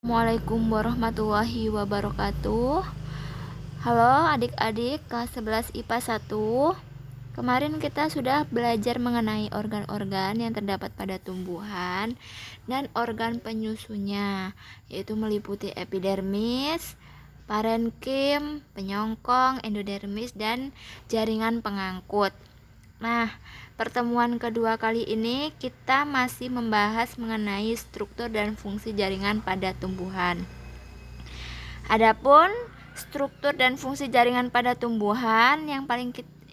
Assalamualaikum warahmatullahi wabarakatuh. Halo adik-adik kelas 11 IPA 1. Kemarin kita sudah belajar mengenai organ-organ yang terdapat pada tumbuhan dan organ penyusunnya, yaitu meliputi epidermis, parenkim, penyongkong, endodermis, dan jaringan pengangkut. Nah, pertemuan kedua kali ini kita masih membahas mengenai struktur dan fungsi jaringan pada tumbuhan. Adapun struktur dan fungsi jaringan pada tumbuhan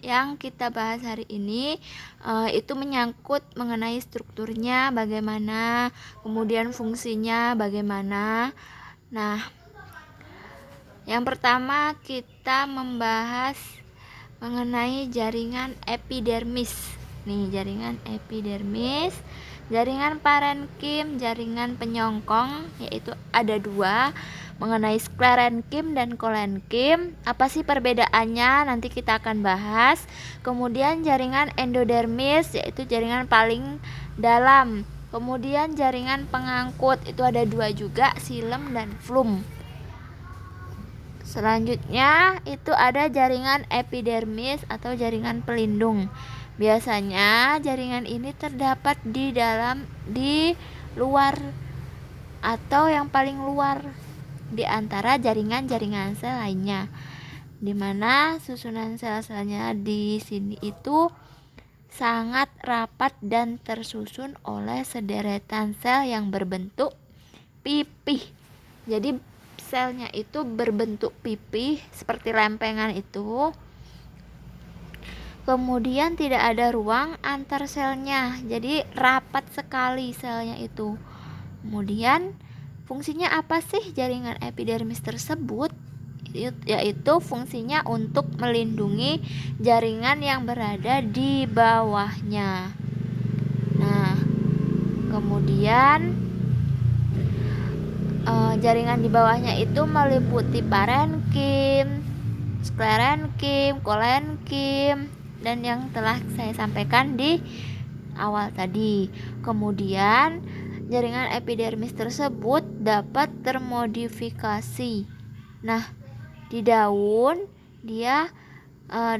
yang kita bahas hari ini itu menyangkut mengenai strukturnya bagaimana, kemudian fungsinya bagaimana. Nah, yang pertama kita membahas mengenai jaringan epidermis. Nih, jaringan epidermis, jaringan parenkim, jaringan penyongkong, yaitu ada dua, mengenai sklerenkim dan kolenkim. Apa sih perbedaannya? Nanti kita akan bahas. Kemudian jaringan endodermis, yaitu jaringan paling dalam. Kemudian jaringan pengangkut, itu ada dua juga, xilem dan flum. Selanjutnya itu ada jaringan epidermis atau jaringan pelindung. Biasanya jaringan ini terdapat di luar atau yang paling luar di antara jaringan-jaringan sel lainnya, di mana susunan sel-selnya di sini itu sangat rapat dan tersusun oleh sederetan sel yang berbentuk pipih. Jadi selnya itu berbentuk pipih seperti lempengan itu. Kemudian tidak ada ruang antar selnya, jadi rapat sekali selnya itu. Kemudian fungsinya apa sih jaringan epidermis tersebut? Yaitu fungsinya untuk melindungi jaringan yang berada di bawahnya. Nah, kemudian jaringan di bawahnya itu meliputi parenkim, sklerenkim, kolenkim, dan yang telah saya sampaikan di awal tadi. Kemudian jaringan epidermis tersebut dapat termodifikasi. Nah, di daun dia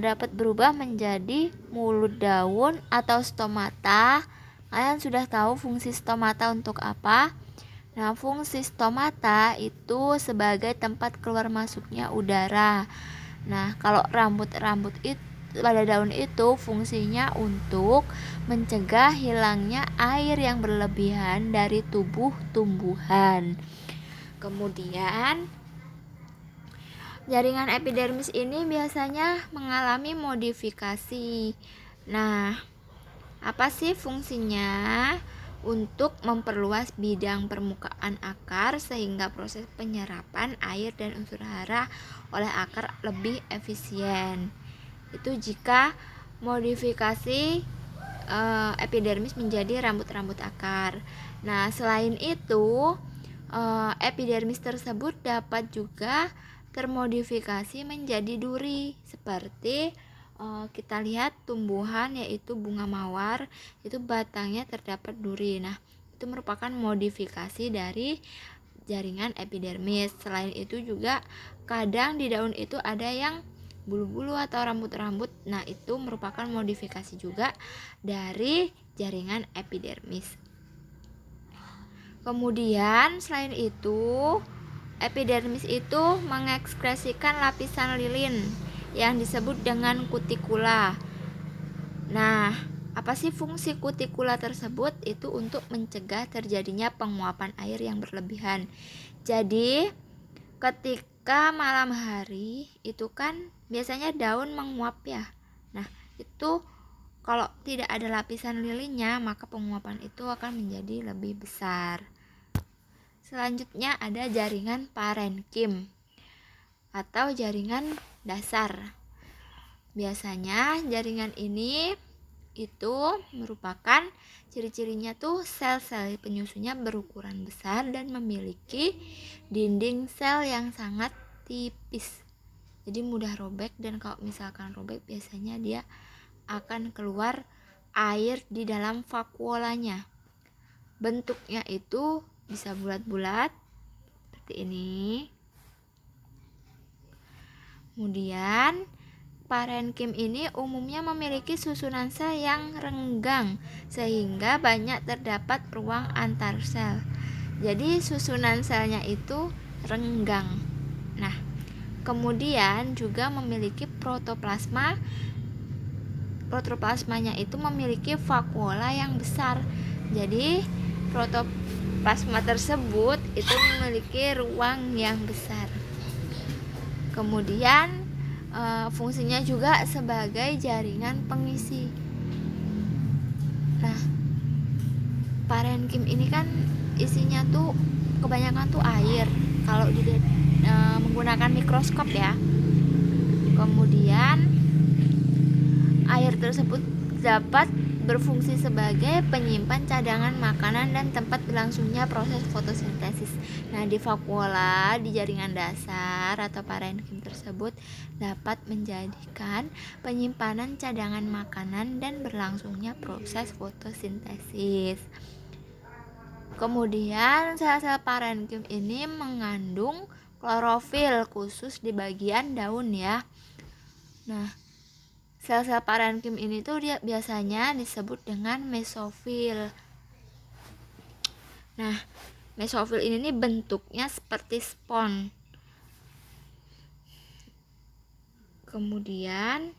dapat berubah menjadi mulut daun atau stomata. Kalian sudah tahu fungsi stomata untuk apa? Nah, fungsi stomata itu sebagai tempat keluar masuknya udara. Nah, kalau rambut-rambut itu pada daun itu fungsinya untuk mencegah hilangnya air yang berlebihan dari tubuh tumbuhan. Kemudian jaringan epidermis ini biasanya mengalami modifikasi. Nah, apa sih fungsinya? Untuk memperluas bidang permukaan akar sehingga proses penyerapan air dan unsur hara oleh akar lebih efisien. Itu jika modifikasi epidermis menjadi rambut-rambut akar. Nah, selain itu epidermis tersebut dapat juga termodifikasi menjadi duri seperti kita lihat tumbuhan yaitu bunga mawar, itu batangnya terdapat duri. Nah, itu merupakan modifikasi dari jaringan epidermis. Selain itu juga kadang di daun itu ada yang bulu-bulu atau rambut-rambut. Nah, itu merupakan modifikasi juga dari jaringan epidermis. Kemudian selain itu, epidermis itu mengekskresikan lapisan lilin yang disebut dengan kutikula. Nah, apa sih fungsi kutikula tersebut? Itu untuk mencegah terjadinya penguapan air yang berlebihan. Jadi, ketika malam hari itu kan biasanya daun menguap ya. Nah, itu kalau tidak ada lapisan lilinnya, maka penguapan itu akan menjadi lebih besar. Selanjutnya ada jaringan parenkim atau jaringan dasar. Biasanya jaringan ini itu merupakan ciri-cirinya tuh sel-sel penyusunnya berukuran besar dan memiliki dinding sel yang sangat tipis. Jadi mudah robek, dan kalau misalkan robek biasanya dia akan keluar air di dalam vakuolanya. Bentuknya itu bisa bulat-bulat seperti ini. Kemudian parenkim ini umumnya memiliki susunan sel yang renggang sehingga banyak terdapat ruang antar sel. Jadi susunan selnya itu renggang. Nah, kemudian juga memiliki protoplasma. Protoplasmanya itu memiliki vakuola yang besar. Jadi protoplasma tersebut itu memiliki ruang yang besar. Kemudian fungsinya juga sebagai jaringan pengisi. Nah, parenkim ini kan isinya tuh kebanyakan tuh air kalau menggunakan mikroskop ya. Kemudian air tersebut dapat berfungsi sebagai penyimpan cadangan makanan dan tempat berlangsungnya proses fotosintesis. Nah, di vakuola di jaringan dasar atau parenkim tersebut dapat menjadikan penyimpanan cadangan makanan dan berlangsungnya proses fotosintesis. Kemudian sel-sel parenkim ini mengandung klorofil khusus di bagian daun ya. Nah, sel-sel parenkim ini tuh dia biasanya disebut dengan mesofil. Nah, mesofil ini nih bentuknya seperti spons. Kemudian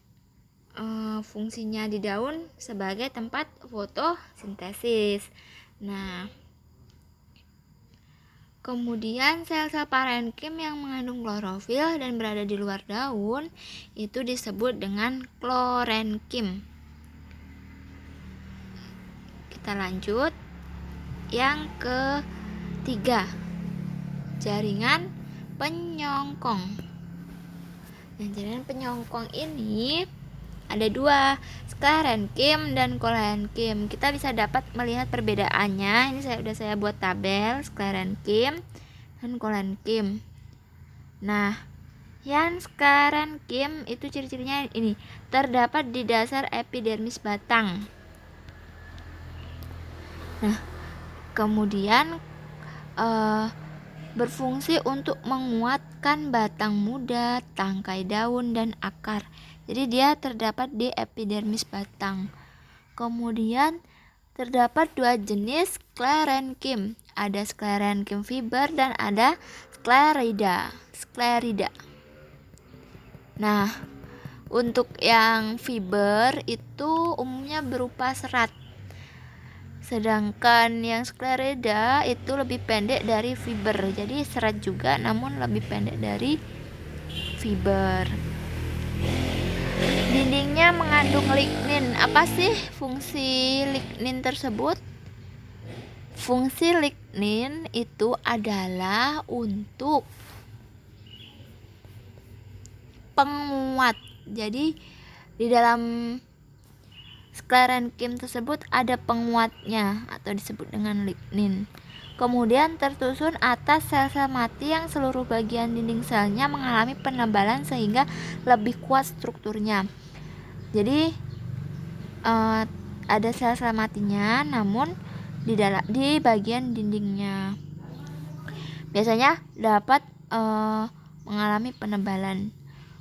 fungsinya di daun sebagai tempat fotosintesis. Nah, kemudian sel-sel parenkim yang mengandung klorofil dan berada di luar daun itu disebut dengan klorenkim. Kita lanjut. Yang ketiga, jaringan penyongkong. Nah, jaringan penyongkong ini ada dua, sklerenkim dan kolenkim. Kita bisa dapat melihat perbedaannya. Ini saya buat tabel sklerenkim dan kolenkim. Nah, yang sklerenkim itu ciri-cirinya ini, terdapat di dasar epidermis batang. Nah, kemudian berfungsi untuk menguatkan batang muda, tangkai daun, dan akar. Jadi dia terdapat di epidermis batang. Kemudian terdapat dua jenis sklerenkim. Ada sklerenkim fiber dan ada sklerida. Nah, untuk yang fiber itu umumnya berupa serat. Sedangkan yang sklerida itu lebih pendek dari fiber. Jadi serat juga namun lebih pendek dari fiber. Dindingnya mengandung lignin. Apa sih fungsi lignin tersebut? Fungsi lignin itu adalah untuk penguat. Jadi di dalam sklerenkim tersebut ada penguatnya atau disebut dengan lignin. Kemudian tersusun atas sel-sel mati yang seluruh bagian dinding selnya mengalami penebalan sehingga lebih kuat strukturnya. Jadi ada sel-sel matinya namun di bagian dindingnya biasanya dapat mengalami penebalan.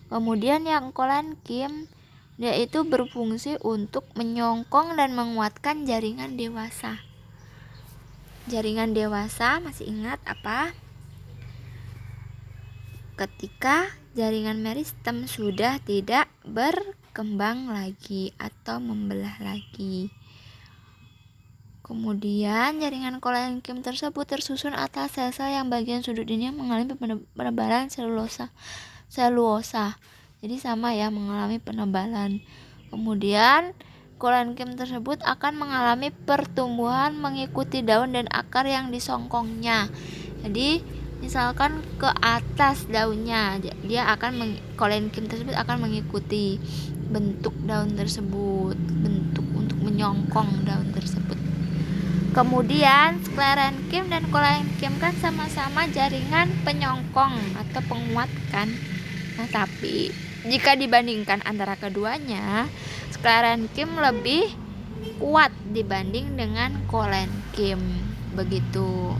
Kemudian yang kolenkim dia itu berfungsi untuk menyongkong dan menguatkan jaringan dewasa. Jaringan dewasa masih ingat apa? Ketika jaringan meristem sudah tidak berkembang lagi atau membelah lagi. Kemudian jaringan kolenkim tersebut tersusun atas sel-sel yang bagian sudut ini mengalami penebalan selulosa. Jadi sama ya, mengalami penebalan. Kemudian kolenkim tersebut akan mengalami pertumbuhan mengikuti daun dan akar yang disongkongnya. Jadi misalkan ke atas daunnya, kolenkim tersebut akan mengikuti bentuk daun tersebut, bentuk untuk menyongkong daun tersebut. Kemudian sklerenkim dan kolenkim kan sama-sama jaringan penyongkong atau penguat kan. Nah, tapi jika dibandingkan antara keduanya, sklerenkim lebih kuat dibanding dengan kolenkim. Begitu.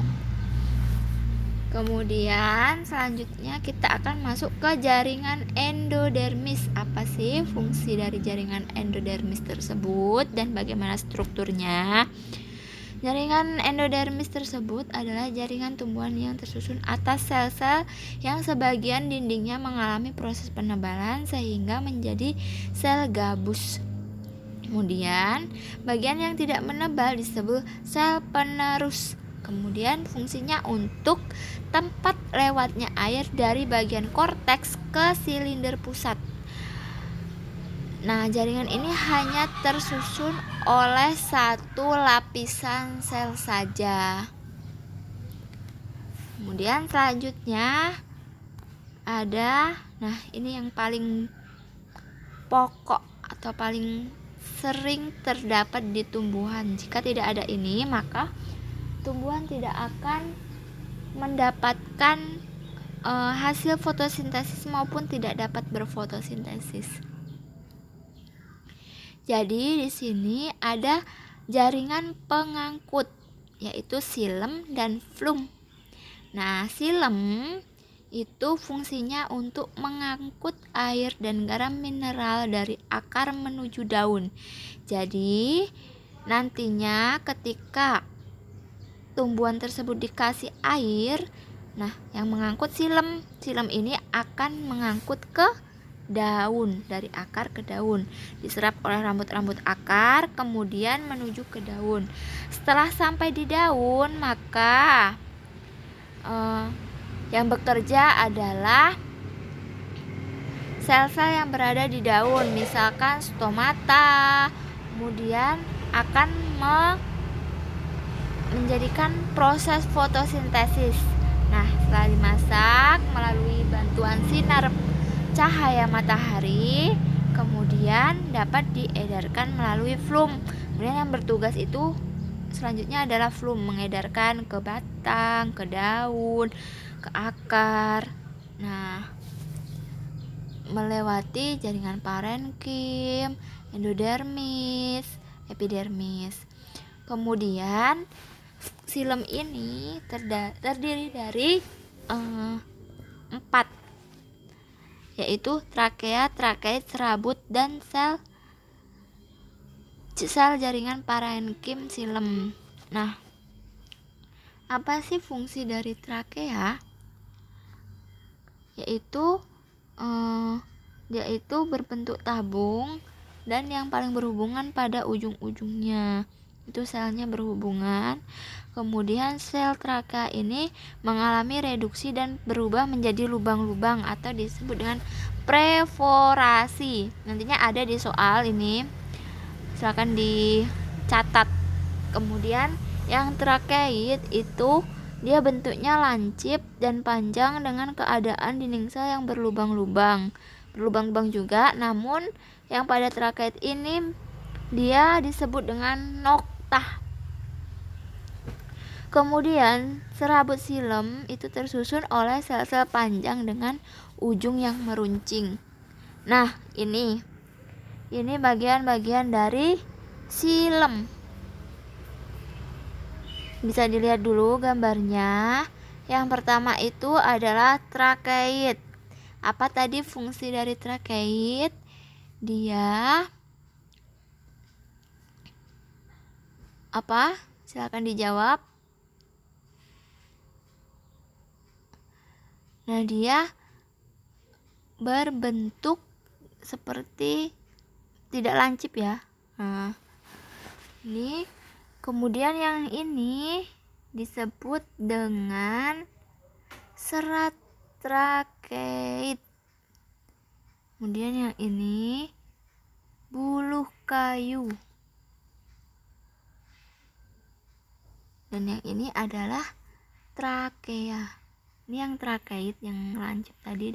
Kemudian selanjutnya kita akan masuk ke jaringan endodermis. Apa sih fungsi dari jaringan endodermis tersebut dan bagaimana strukturnya? Jaringan endodermis tersebut adalah jaringan tumbuhan yang tersusun atas sel-sel yang sebagian dindingnya mengalami proses penebalan sehingga menjadi sel gabus. Kemudian, bagian yang tidak menebal disebut sel penerus. Kemudian fungsinya untuk tempat lewatnya air dari bagian korteks ke silinder pusat. Nah, jaringan ini hanya tersusun oleh satu lapisan sel saja. Kemudian selanjutnya ada, nah ini yang paling pokok atau paling sering terdapat di tumbuhan. Jika tidak ada ini, maka tumbuhan tidak akan mendapatkan hasil fotosintesis maupun tidak dapat berfotosintesis. Jadi di sini ada jaringan pengangkut, yaitu xilem dan flum. Nah, xilem itu fungsinya untuk mengangkut air dan garam mineral dari akar menuju daun. Jadi nantinya ketika tumbuhan tersebut dikasih air, nah yang mengangkut xilem ini akan mengangkut ke daun, dari akar ke daun, diserap oleh rambut-rambut akar kemudian menuju ke daun. Setelah sampai di daun, maka yang bekerja adalah sel-sel yang berada di daun, misalkan stomata, kemudian akan menjadikan proses fotosintesis. Nah, setelah dimasak melalui bantuan sinar cahaya matahari, kemudian dapat diedarkan melalui flum. Kemudian yang bertugas itu selanjutnya adalah flum, mengedarkan ke batang, ke daun, ke akar. Nah, melewati jaringan parenkim, endodermis, epidermis. Kemudian xilem ini terdiri dari 4, yaitu trakea, trakeit, serabut, dan sel jaringan parenkim xilem. Nah, apa sih fungsi dari trakea? Yaitu berbentuk tabung dan yang paling berhubungan pada ujung-ujungnya itu selnya berhubungan. Kemudian sel trakea ini mengalami reduksi dan berubah menjadi lubang-lubang atau disebut dengan preforasi. Nantinya ada di soal ini, silakan dicatat. Kemudian yang trakeit itu dia bentuknya lancip dan panjang dengan keadaan dinding sel yang berlubang-lubang juga, namun yang pada trakeit ini dia disebut dengan noktah. Kemudian serabut xilem itu tersusun oleh sel-sel panjang dengan ujung yang meruncing. Nah, ini bagian-bagian dari xilem. Bisa dilihat dulu gambarnya. Yang pertama itu adalah trakeit. Apa tadi fungsi dari trakeit? Dia apa? Silakan dijawab. Nah, dia berbentuk seperti tidak lancip ya. Nah, ini kemudian yang ini disebut dengan serat trakeit. Kemudian yang ini buluh kayu. Dan yang ini adalah trakea. Ini yang trakeit yang lancip tadi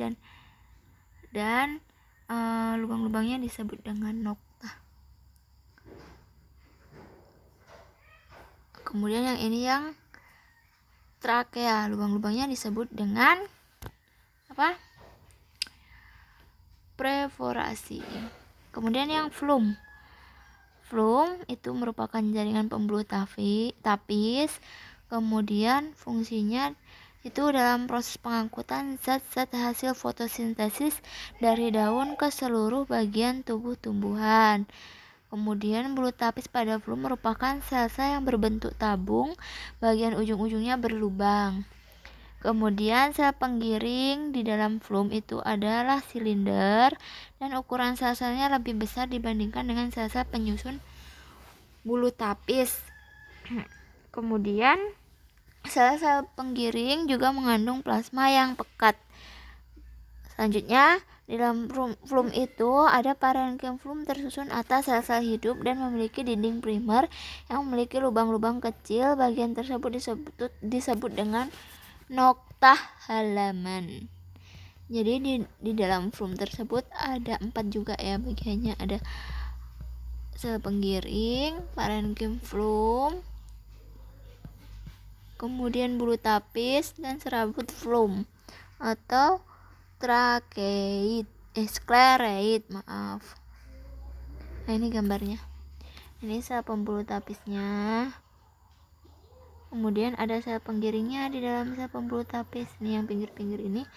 dan lubang-lubangnya disebut dengan noktah. Kemudian yang ini yang trakea, lubang-lubangnya disebut dengan apa? Preforasi. Kemudian yang flum. Flum itu merupakan jaringan pembuluh tapis. Kemudian fungsinya itu dalam proses pengangkutan zat-zat hasil fotosintesis dari daun ke seluruh bagian tubuh tumbuhan. Kemudian bulu tapis pada flum merupakan sel-sel yang berbentuk tabung, bagian ujung-ujungnya berlubang. Kemudian sel penggiring di dalam flum itu adalah silinder dan ukuran sel-selnya lebih besar dibandingkan dengan sel-sel penyusun bulu tapis. Kemudian sel-sel penggiring juga mengandung plasma yang pekat. Selanjutnya, di dalam flum itu ada parenkim flum tersusun atas sel-sel hidup dan memiliki dinding primer yang memiliki lubang-lubang kecil. Bagian tersebut disebut dengan noktah halaman. Jadi di dalam flum tersebut ada 4 juga ya bagiannya, ada sel penggiring, parenkim flum, kemudian bulu tapis dan serabut flum atau sklereit, maaf. Nah, ini gambarnya. Ini sel pembuluh tapisnya. Kemudian ada sel penggiringnya di dalam sel pembuluh tapis. Ini yang pinggir-pinggir ini.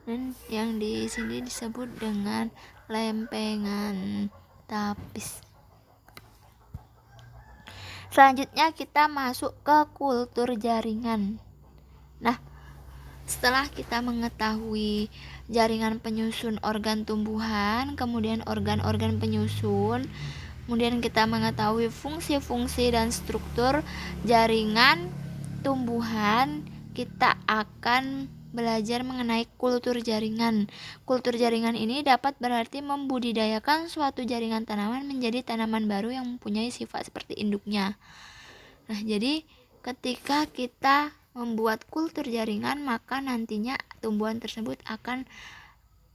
Dan yang di sini disebut dengan lempengan tapis. Selanjutnya kita masuk ke kultur jaringan. Nah, setelah kita mengetahui jaringan penyusun organ tumbuhan, kemudian organ-organ penyusun, kemudian kita mengetahui fungsi-fungsi dan struktur jaringan tumbuhan, kita akan belajar mengenai kultur jaringan. Kultur jaringan ini dapat berarti membudidayakan suatu jaringan tanaman menjadi tanaman baru yang mempunyai sifat seperti induknya. Nah, jadi ketika kita membuat kultur jaringan, maka nantinya tumbuhan tersebut akan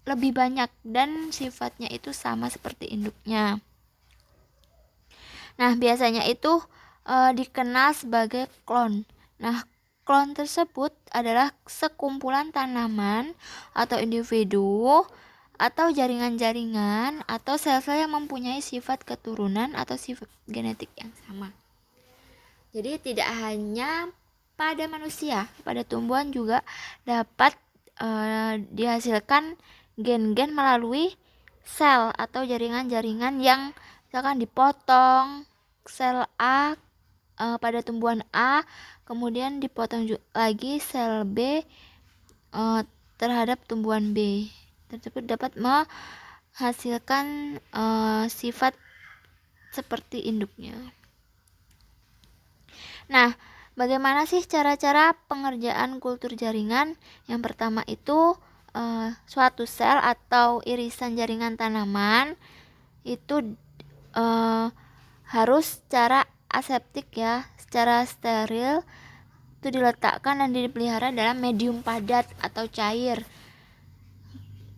lebih banyak dan sifatnya itu sama seperti induknya. Nah, biasanya itu dikenal sebagai klon. Nah, klon tersebut adalah sekumpulan tanaman atau individu atau jaringan-jaringan atau sel-sel yang mempunyai sifat keturunan atau sifat genetik yang sama. Jadi tidak hanya pada manusia, pada tumbuhan juga dapat dihasilkan gen-gen melalui sel atau jaringan-jaringan yang misalkan dipotong sel A pada tumbuhan A, kemudian dipotong lagi sel B terhadap tumbuhan B. Tersebut dapat menghasilkan sifat seperti induknya. Nah, bagaimana sih cara-cara pengerjaan kultur jaringan? Yang pertama itu suatu sel atau irisan jaringan tanaman itu harus secara aseptik ya, secara steril itu diletakkan dan dipelihara dalam medium padat atau cair.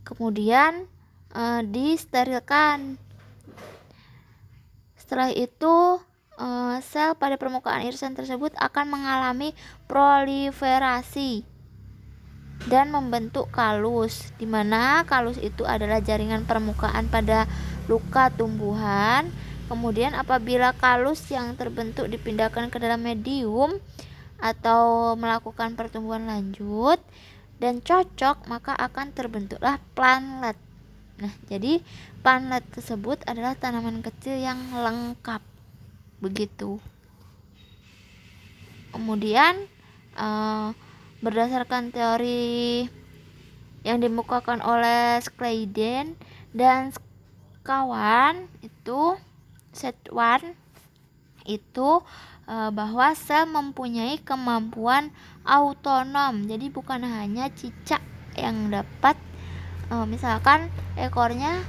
Kemudian disterilkan. Setelah itu sel pada permukaan irisan tersebut akan mengalami proliferasi dan membentuk kalus, di mana kalus itu adalah jaringan permukaan pada luka tumbuhan. Kemudian apabila kalus yang terbentuk dipindahkan ke dalam medium atau melakukan pertumbuhan lanjut dan cocok, maka akan terbentuklah plantlet. Nah, jadi plantlet tersebut adalah tanaman kecil yang lengkap. Begitu. Kemudian berdasarkan teori yang dimukakan oleh Schleiden dan kawan itu Setwan itu bahwa sel mempunyai kemampuan autonom. Jadi bukan hanya cicak yang dapat misalkan ekornya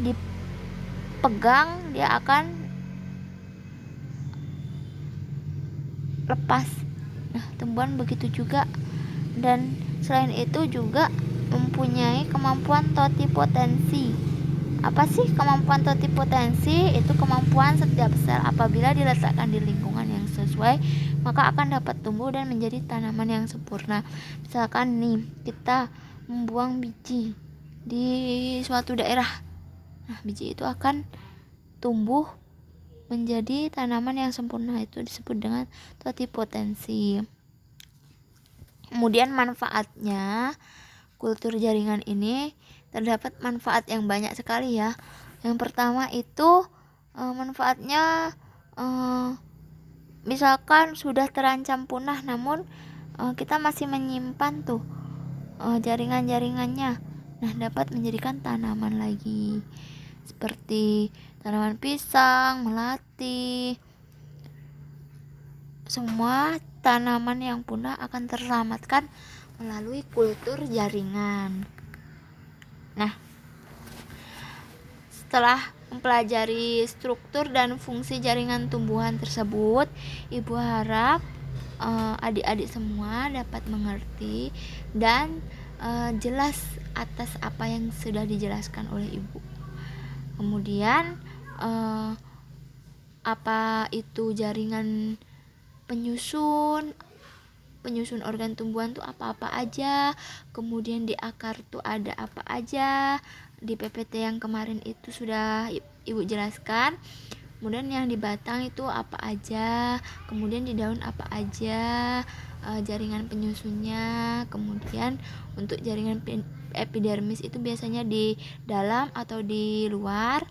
dipegang dia akan lepas. Nah, tumbuhan begitu juga. Dan selain itu juga mempunyai kemampuan totipotensi. Apa sih kemampuan totipotensi? Itu kemampuan setiap sel apabila diletakkan di lingkungan yang sesuai, maka akan dapat tumbuh dan menjadi tanaman yang sempurna. Misalkan nih, kita membuang biji di suatu daerah. Nah, biji itu akan tumbuh menjadi tanaman yang sempurna, itu disebut dengan totipotensi. Kemudian manfaatnya, kultur jaringan ini terdapat manfaat yang banyak sekali ya. Yang pertama itu manfaatnya, misalkan sudah terancam punah namun kita masih menyimpan tuh jaringan-jaringannya. Nah, dapat menjadikan tanaman lagi seperti tanaman pisang, melati. Semua tanaman yang punah akan terselamatkan melalui kultur jaringan. Nah, setelah mempelajari struktur dan fungsi jaringan tumbuhan tersebut, Ibu harap adik-adik semua dapat mengerti dan jelas atas apa yang sudah dijelaskan oleh Ibu. Kemudian apa itu jaringan penyusun organ tumbuhan tuh apa-apa aja, kemudian di akar tuh ada apa aja. Di PPT yang kemarin itu sudah Ibu jelaskan. Kemudian yang di batang itu apa aja, kemudian di daun apa aja jaringan penyusunnya. Kemudian untuk jaringan epidermis itu biasanya di dalam atau di luar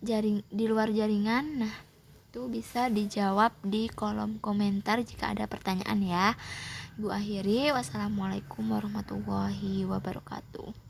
jaringan. Nah, itu bisa dijawab di kolom komentar jika ada pertanyaan ya. Ibu akhiri, wassalamualaikum warahmatullahi wabarakatuh.